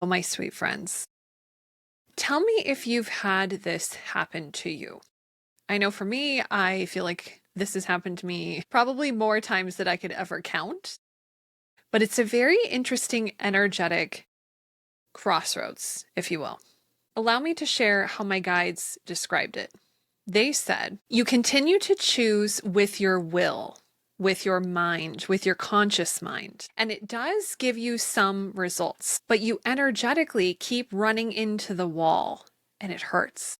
Oh, my sweet friends, tell me if you've had this happen to you. I know for me, I feel like this has happened to me probably more times than I could ever count, but it's a very interesting, energetic crossroads, if you will. Allow me to share how my guides described it. They said, you continue to choose with your will, with your mind, with your conscious mind. And it does give you some results, but you energetically keep running into the wall and it hurts.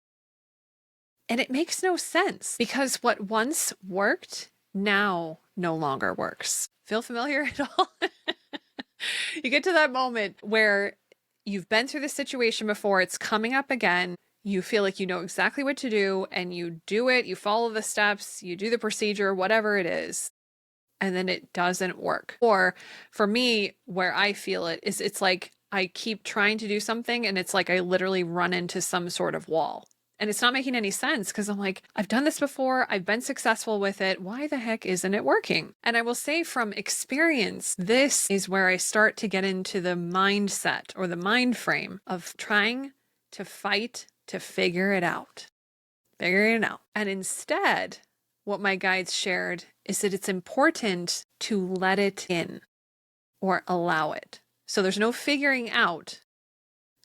And it makes no sense because what once worked now no longer works. Feel familiar at all? You get to that moment where you've been through the situation before, it's coming up again. You feel like you know exactly what to do and you do it, you follow the steps, you do the procedure, whatever it is, and then it doesn't work. Or for me, where I feel it is it's like I keep trying to do something and it's like I literally run into some sort of wall. And it's not making any sense because I'm like, I've done this before. I've been successful with it. Why the heck isn't it working? And I will say from experience, this is where I start to get into the mindset or the mind frame of trying to fight to figure it out. Figuring it out. And instead, what my guides shared is that it's important to let it in or allow it. So there's no figuring out.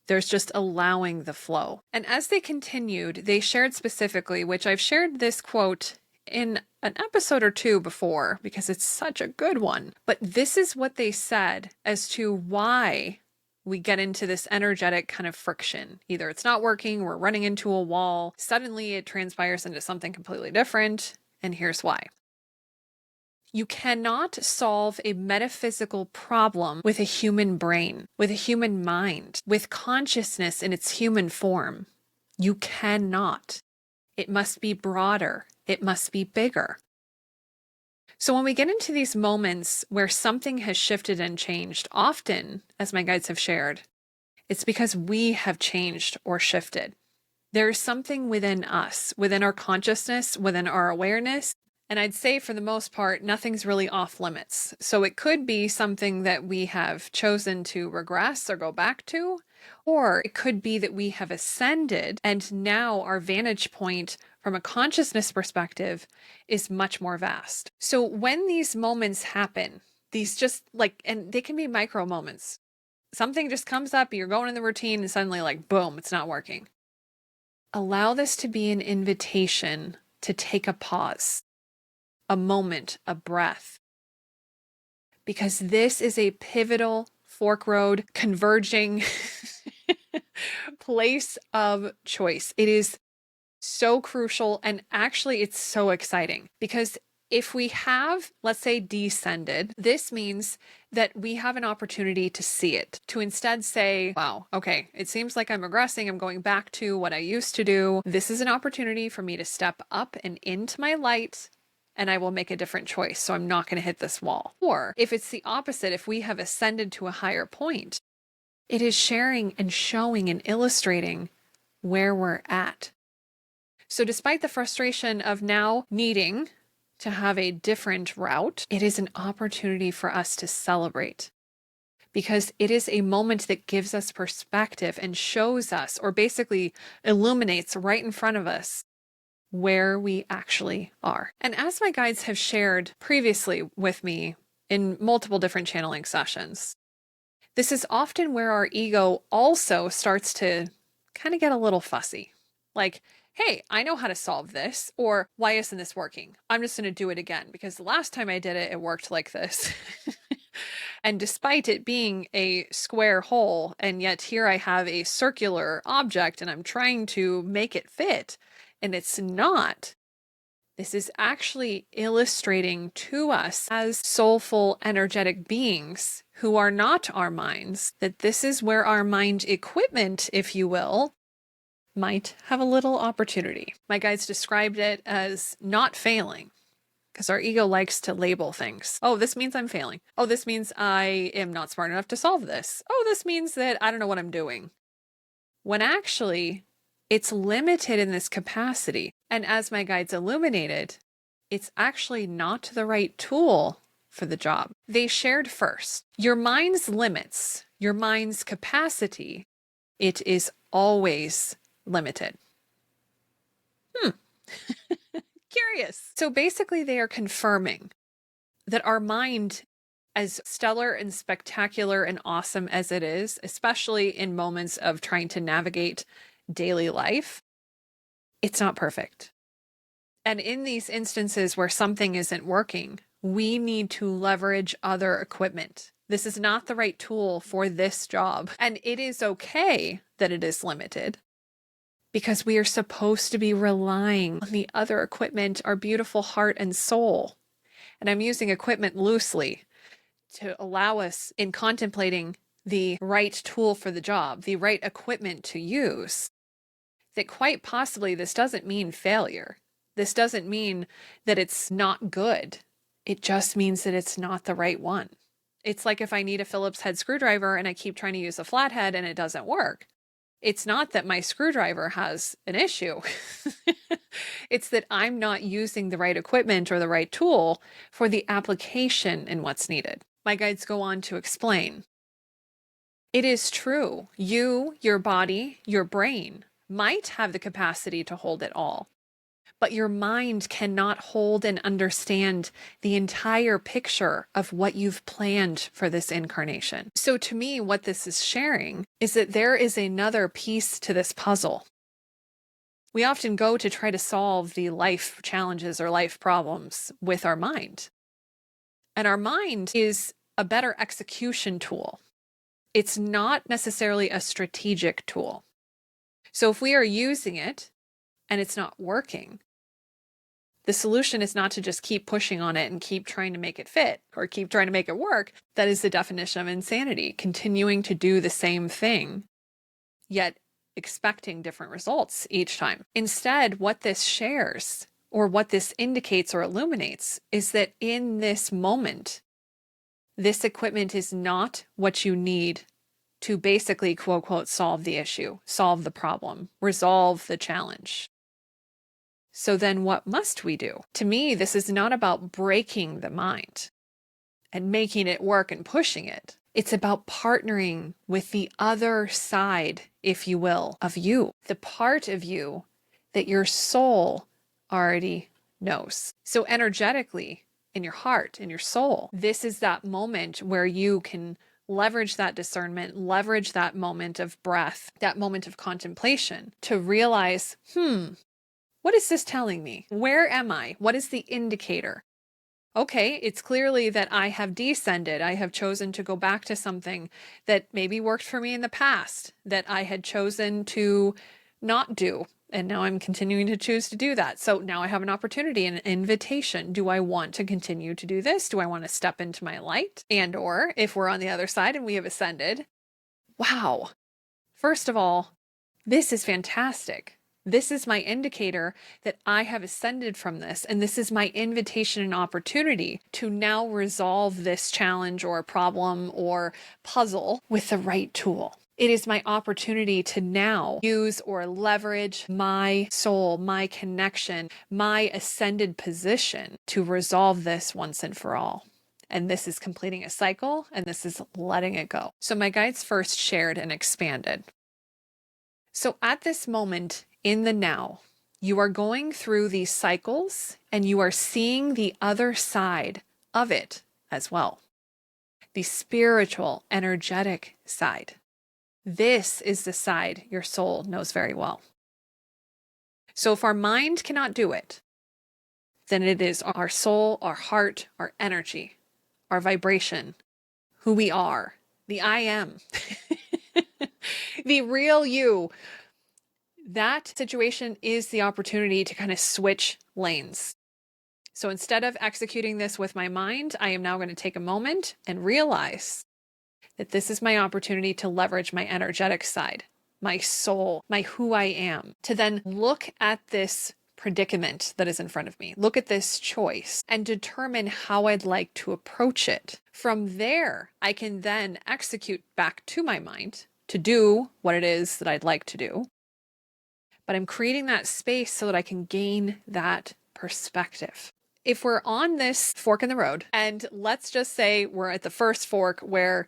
There's just allowing the flow. And as they continued, they shared specifically, which I've shared this quote in an episode or two before because it's such a good one. But this is what they said as to why we get into this energetic kind of friction. Either it's not working, we're running into a wall, suddenly it transpires into something completely different, and here's why. You cannot solve a metaphysical problem with a human brain, with a human mind, with consciousness in its human form. You cannot. It must be broader. It must be bigger. So when we get into these moments where something has shifted and changed, often, as my guides have shared, it's because we have changed or shifted. There is something within us, within our consciousness, within our awareness. And I'd say for the most part, nothing's really off limits. So it could be something that we have chosen to regress or go back to, or it could be that we have ascended and now our vantage point from a consciousness perspective is much more vast. So when these moments happen, these just like, and they can be micro moments. Something just comes up, you're going in the routine and suddenly like, boom, it's not working. Allow this to be an invitation to take a pause, a moment, a breath. Because this is a pivotal fork road, converging place of choice. It is so crucial and actually it's so exciting because if we have, let's say, descended, this means that we have an opportunity to see it, to instead say, wow, okay, it seems like I'm regressing. I'm going back to what I used to do. This is an opportunity for me to step up and into my light and I will make a different choice. So I'm not going to hit this wall. Or if it's the opposite, if we have ascended to a higher point, it is sharing and showing and illustrating where we're at. So despite the frustration of now needing to have a different route, it is an opportunity for us to celebrate because it is a moment that gives us perspective and shows us, or basically illuminates right in front of us, where we actually are. And as my guides have shared previously with me in multiple different channeling sessions, this is often where our ego also starts to kind of get a little fussy. Like, hey, I know how to solve this, or why isn't this working? I'm just going to do it again because the last time I did it, it worked like this. And despite it being a square hole, and yet here I have a circular object and I'm trying to make it fit, and it's not. This is actually illustrating to us as soulful, energetic beings who are not our minds, that this is where our mind equipment, if you will, might have a little opportunity. My guides described it as not failing, because our ego likes to label things. Oh, this means I'm failing. Oh, this means I am not smart enough to solve this. Oh, this means that I don't know what I'm doing. When actually, it's limited in this capacity. And as my guides illuminated, it's actually not the right tool for the job. They shared first. Your mind's limits, your mind's capacity, it is always limited. Curious. So basically, they are confirming that our mind, as stellar and spectacular and awesome as it is, especially in moments of trying to navigate daily life, it's not perfect. And in these instances where something isn't working, we need to leverage other equipment. This is not the right tool for this job. And it is okay that it is limited, because we are supposed to be relying on the other equipment, our beautiful heart and soul. And I'm using equipment loosely to allow us, in contemplating the right tool for the job, the right equipment to use, that quite possibly this doesn't mean failure. This doesn't mean that it's not good. It just means that it's not the right one. It's like if I need a Phillips head screwdriver and I keep trying to use a flathead and it doesn't work. It's not that my screwdriver has an issue. It's that I'm not using the right equipment or the right tool for the application in what's needed. My guides go on to explain. It is true. You, your body, your brain might have the capacity to hold it all, but your mind cannot hold and understand the entire picture of what you've planned for this incarnation. So to me, what this is sharing is that there is another piece to this puzzle. We often go to try to solve the life challenges or life problems with our mind. And our mind is a better execution tool. It's not necessarily a strategic tool. So if we are using it and it's not working, the solution is not to just keep pushing on it and keep trying to make it fit or keep trying to make it work. That is the definition of insanity, continuing to do the same thing, yet expecting different results each time. Instead, what this shares, or what this indicates or illuminates, is that in this moment, this equipment is not what you need to basically, quote, unquote, solve the issue, solve the problem, resolve the challenge. So then what must we do? To me, this is not about breaking the mind and making it work and pushing it. It's about partnering with the other side, if you will, of you, the part of you that your soul already knows. So energetically, in your heart, in your soul, this is that moment where you can leverage that discernment, leverage that moment of breath, that moment of contemplation to realize, what is this telling me? Where am I? What is the indicator? Okay, it's clearly that I have descended. I have chosen to go back to something that maybe worked for me in the past, that I had chosen to not do. And now I'm continuing to choose to do that. So now I have an opportunity, an invitation. Do I want to continue to do this? Do I want to step into my light? And or if we're on the other side and we have ascended, wow. First of all, this is fantastic. This is my indicator that I have ascended from this, and this is my invitation and opportunity to now resolve this challenge or problem or puzzle with the right tool. It is my opportunity to now use or leverage my soul, my connection, my ascended position to resolve this once and for all. And this is completing a cycle, and this is letting it go. So my guides first shared and expanded. So at this moment, in the now, you are going through these cycles and you are seeing the other side of it as well. The spiritual, energetic side. This is the side your soul knows very well. So if our mind cannot do it, then it is our soul, our heart, our energy, our vibration, who we are, the I am, the real you. That situation is the opportunity to kind of switch lanes. So instead of executing this with my mind, I am now going to take a moment and realize that this is my opportunity to leverage my energetic side, my soul, my who I am, to then look at this predicament that is in front of me, look at this choice and determine how I'd like to approach it. From there, I can then execute back to my mind to do what it is that I'd like to do. But I'm creating that space so that I can gain that perspective. if we're on this fork in the road, and let's just say we're at the first fork where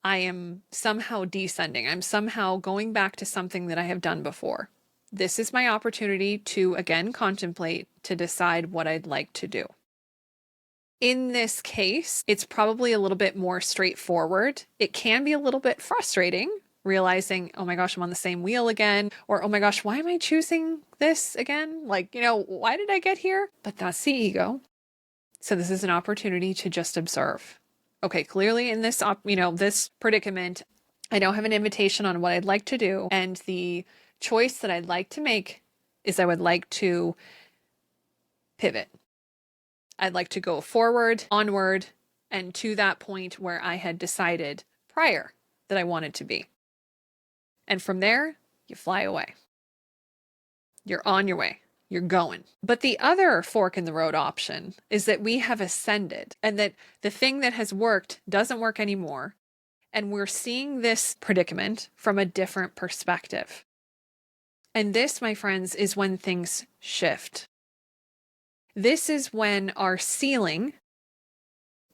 I am somehow descending, I'm somehow going back to something that I have done before. This is my opportunity to again contemplate, to decide what I'd like to do. In this case, it's probably a little bit more straightforward. It can be a little bit frustrating, realizing, oh my gosh, I'm on the same wheel again, or oh my gosh, why am I choosing this again? Like, why did I get here? But that's the ego. So this is an opportunity to just observe. Okay, clearly in this, this predicament, I don't have an invitation on what I'd like to do. And the choice that I'd like to make is I would like to pivot. I'd like to go forward, onward, and to that point where I had decided prior that I wanted to be. And from there, you fly away. You're on your way. You're going. But the other fork in the road option is that we have ascended and that the thing that has worked doesn't work anymore. And we're seeing this predicament from a different perspective. And this, my friends, is when things shift. This is when our ceiling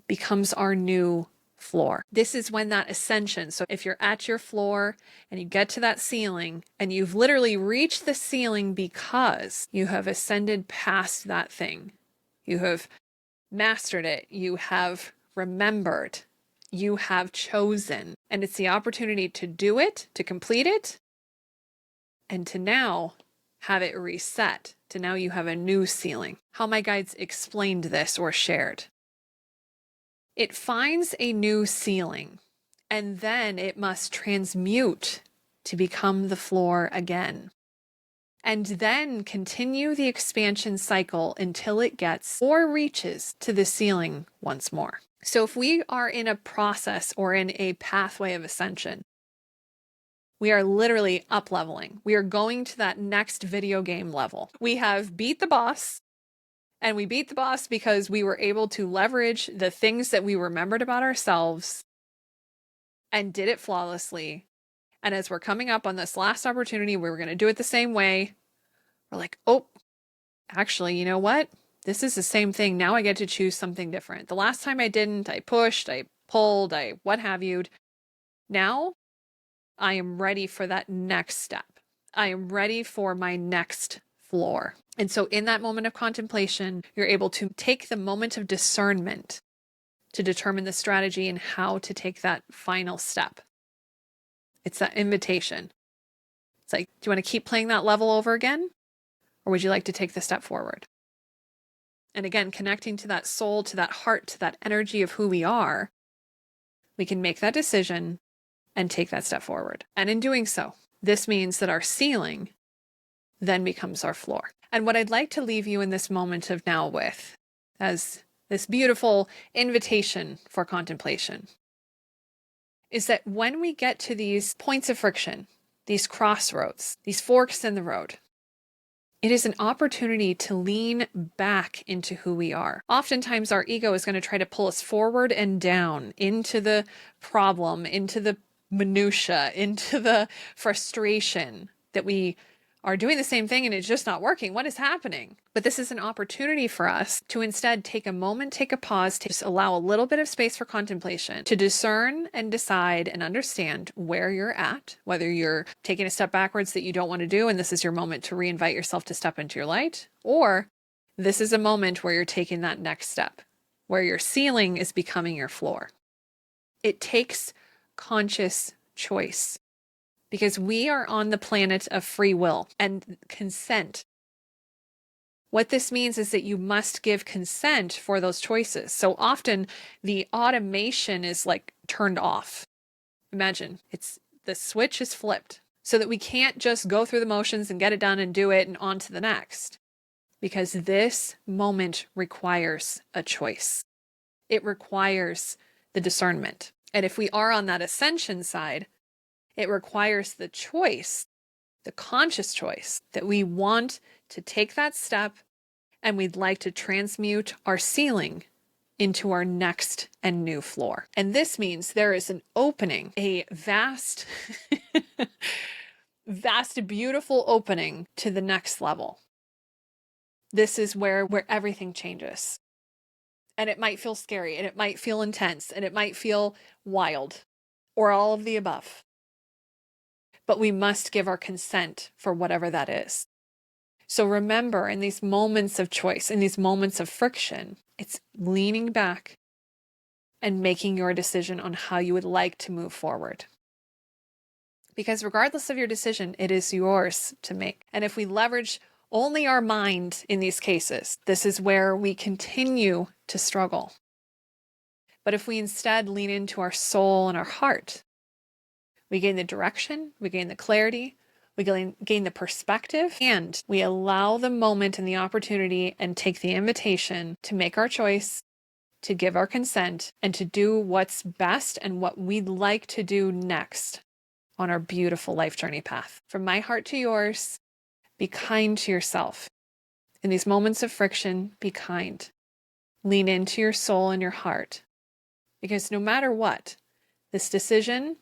becomes our new floor. This is when that ascension. So if you're at your floor and you get to that ceiling and you've literally reached the ceiling because you have ascended past that thing, you have mastered it, you have remembered, you have chosen, and it's the opportunity to do it, to complete it, and to now have it reset, to now you have a new ceiling. How my guides explained this or shared. It finds a new ceiling, and then it must transmute to become the floor again. And then continue the expansion cycle until it gets or reaches to the ceiling once more. So if we are in a process or in a pathway of ascension, we are literally up-leveling. We are going to that next video game level. We have beat the boss. And we beat the boss because we were able to leverage the things that we remembered about ourselves and did it flawlessly. And as we're coming up on this last opportunity, we were going to do it the same way. We're like, oh, actually, you know what? This is the same thing. Now I get to choose something different. The last time I didn't, I pushed, I pulled, I what have you. Now I am ready for that next step. I am ready for my next floor. And so in that moment of contemplation, you're able to take the moment of discernment to determine the strategy and how to take that final step. It's that invitation. It's like, do you want to keep playing that level over again? Or would you like to take the step forward? And again, connecting to that soul, to that heart, to that energy of who we are, we can make that decision and take that step forward. And in doing so, this means that our ceiling then becomes our floor. And what I'd like to leave you in this moment of now with, as this beautiful invitation for contemplation, is that when we get to these points of friction, these crossroads, these forks in the road, it is an opportunity to lean back into who we are. Oftentimes our ego is going to try to pull us forward and down into the problem, into the minutia, into the frustration that we are doing the same thing and it's just not working. What is happening? But this is an opportunity for us to instead take a moment, take a pause, to just allow a little bit of space for contemplation, to discern and decide and understand where you're at, whether you're taking a step backwards that you don't want to do, and this is your moment to reinvite yourself to step into your light, or this is a moment where you're taking that next step, where your ceiling is becoming your floor. It takes conscious choice, because we are on the planet of free will and consent. What this means is that you must give consent for those choices. So often the automation is like turned off. Imagine the switch is flipped so that we can't just go through the motions and get it done and do it and on to the next. Because this moment requires a choice. It requires the discernment. And if we are on that ascension side, it requires the choice, the conscious choice, that we want to take that step and we'd like to transmute our ceiling into our next and new floor. And this means there is an opening, a vast, vast, beautiful opening to the next level. This is where everything changes. And it might feel scary, and it might feel intense, and it might feel wild, or all of the above. But we must give our consent for whatever that is. So remember, in these moments of choice, in these moments of friction, it's leaning back and making your decision on how you would like to move forward. Because regardless of your decision, it is yours to make. And if we leverage only our mind in these cases, this is where we continue to struggle. But if we instead lean into our soul and our heart, we gain the direction, we gain the clarity, we gain the perspective, and we allow the moment and the opportunity and take the invitation to make our choice, to give our consent, and to do what's best and what we'd like to do next on our beautiful life journey path. From my heart to yours, be kind to yourself. In these moments of friction, be kind. Lean into your soul and your heart. Because no matter what, this decision,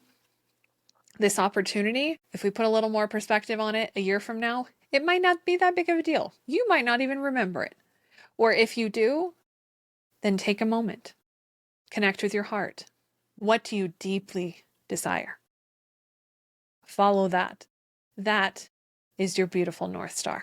this opportunity, if we put a little more perspective on it a year from now, it might not be that big of a deal. You might not even remember it. Or if you do, then take a moment. Connect with your heart. What do you deeply desire? Follow that. That is your beautiful North Star.